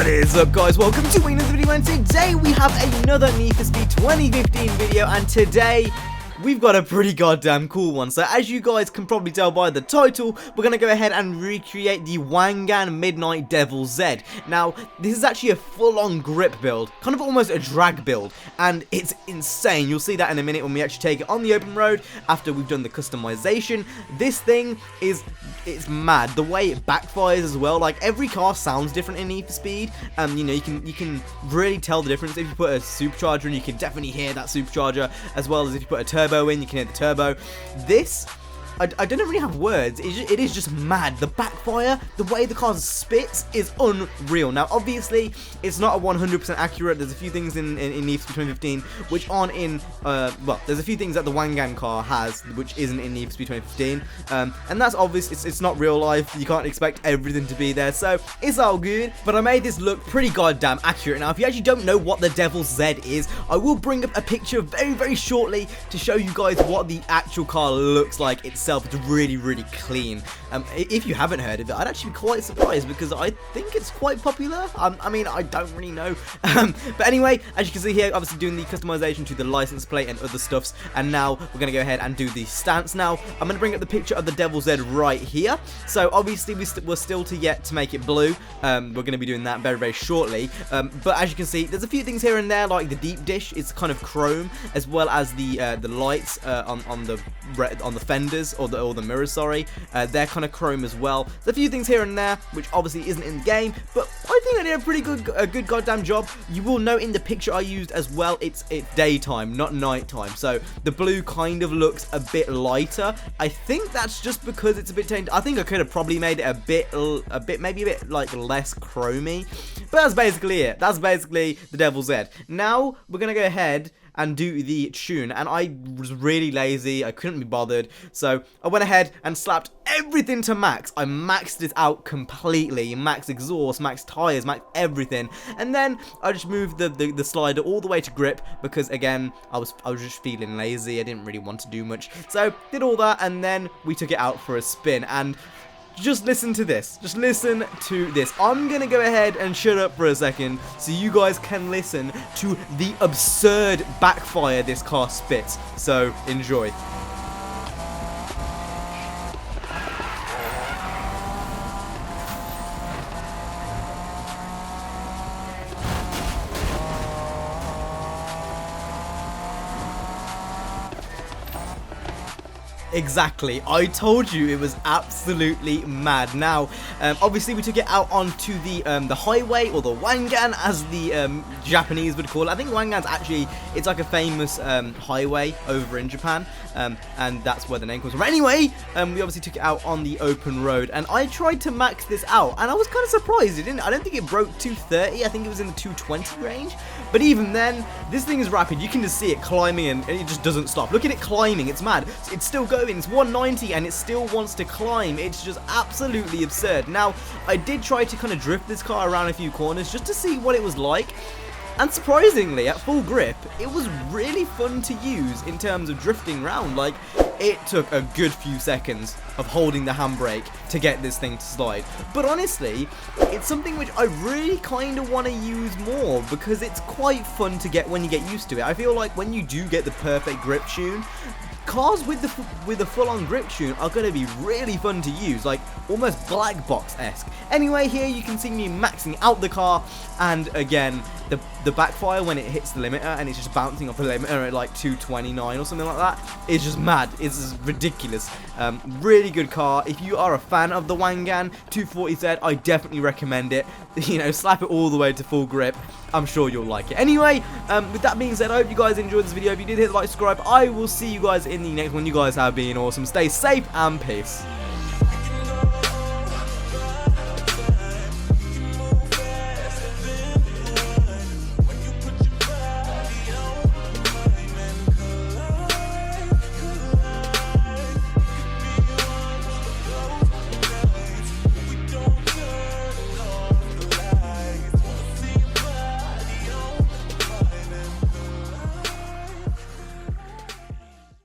What is up, guys? Welcome to another video, and today we have another Need for Speed 2015 video, and today we've got a pretty goddamn cool one. So as you guys can probably tell by the title, we're going to go ahead and recreate the WANGAN Midnight Devil Z. Now, this is actually a full-on grip build, kind of almost a drag build, and it's insane. You'll see that in a minute when we actually take it on the open road after we've done the customization. This thing it's mad. The way it backfires as well, like every car sounds different in Need for Speed. You know, you can really tell the difference. If you put a supercharger in, you can definitely hear that supercharger, as well as if you put a turbo in, you can hear the turbo. This, I don't really have words. It is just mad. The backfire, the way the car spits is unreal. Now, obviously, it's not a 100% accurate. There's a few things in Need for Speed 2015 which aren't in, well, there's a few things that the WANGAN car has which isn't in Need for Speed 2015. And that's obvious. It's not real life. You can't expect everything to be there. So, it's all good. But I made this look pretty goddamn accurate. Now, if you actually don't know what the Devil Z is, I will bring up a picture very, very shortly to show you guys what the actual car looks like itself. It's really, really clean. If you haven't heard of it, I'd actually be quite surprised because I think it's quite popular. I mean, I don't really know. But anyway, as you can see here, obviously doing the customization to the license plate and other stuffs. And now we're going to go ahead and do the stance. Now, I'm going to bring up the picture of the Devil Z right here. So obviously we're still yet to make it blue. We're going to be doing that very, very shortly. But as you can see, there's a few things here and there, like the deep dish is kind of chrome, as well as the lights on the fenders or the mirrors, sorry, they're kind of chrome as well. There's a few things here and there which obviously isn't in the game, but I think I did a pretty good goddamn job. You will note in the picture I used as well, it's daytime, not nighttime, so the blue kind of looks a bit lighter. I think that's just because it's a bit tainted. I think I could have probably made it a bit maybe a bit like less chromy, but that's basically it. That's basically the Devil Z. Now we're gonna go ahead and do the tune, and I was really lazy. I couldn't be bothered, so I went ahead and slapped everything to max. I maxed it out completely, max exhaust, max tires, max everything, and then I just moved the slider all the way to grip because again I was just feeling lazy. I didn't really want to do much, so did all that, and then we took it out for a spin. And just listen to this. Just listen to this. I'm going to go ahead and shut up for a second so you guys can listen to the absurd backfire this car spits. So, enjoy. Exactly, I told you it was absolutely mad. Now, obviously we took it out onto the highway, or the WANGAN as the Japanese would call it. I think WANGAN's actually, it's like a famous highway over in Japan, and that's where the name comes from. Anyway, we obviously took it out on the open road, and I tried to max this out, and I was kind of surprised it didn't. I don't think it broke 230, I think it was in the 220 range, but even then, this thing is rapid. You can just see it climbing, and it just doesn't stop. Look at it climbing, it's mad. It's still going. It's 190 and it still wants to climb. It's just absolutely absurd. Now, I did try to kind of drift this car around a few corners just to see what it was like. And surprisingly, at full grip, it was really fun to use in terms of drifting around. Like, it took a good few seconds of holding the handbrake to get this thing to slide. But honestly, it's something which I really kind of want to use more because it's quite fun to get when you get used to it. I feel like when you do get the perfect grip tune, cars with the full-on grip tune are going to be really fun to use, like almost black box-esque. Anyway, here you can see me maxing out the car, and again, the backfire when it hits the limiter and it's just bouncing off the limiter at like 229 or something like that. It's just mad. It's just ridiculous. Really good car. If you are a fan of the WANGAN 240Z, I definitely recommend it. You know, slap it all the way to full grip. I'm sure you'll like it. Anyway, with that being said, I hope you guys enjoyed this video. If you did, hit like, subscribe. I will see you guys in the next one. You guys have been awesome. Stay safe and peace.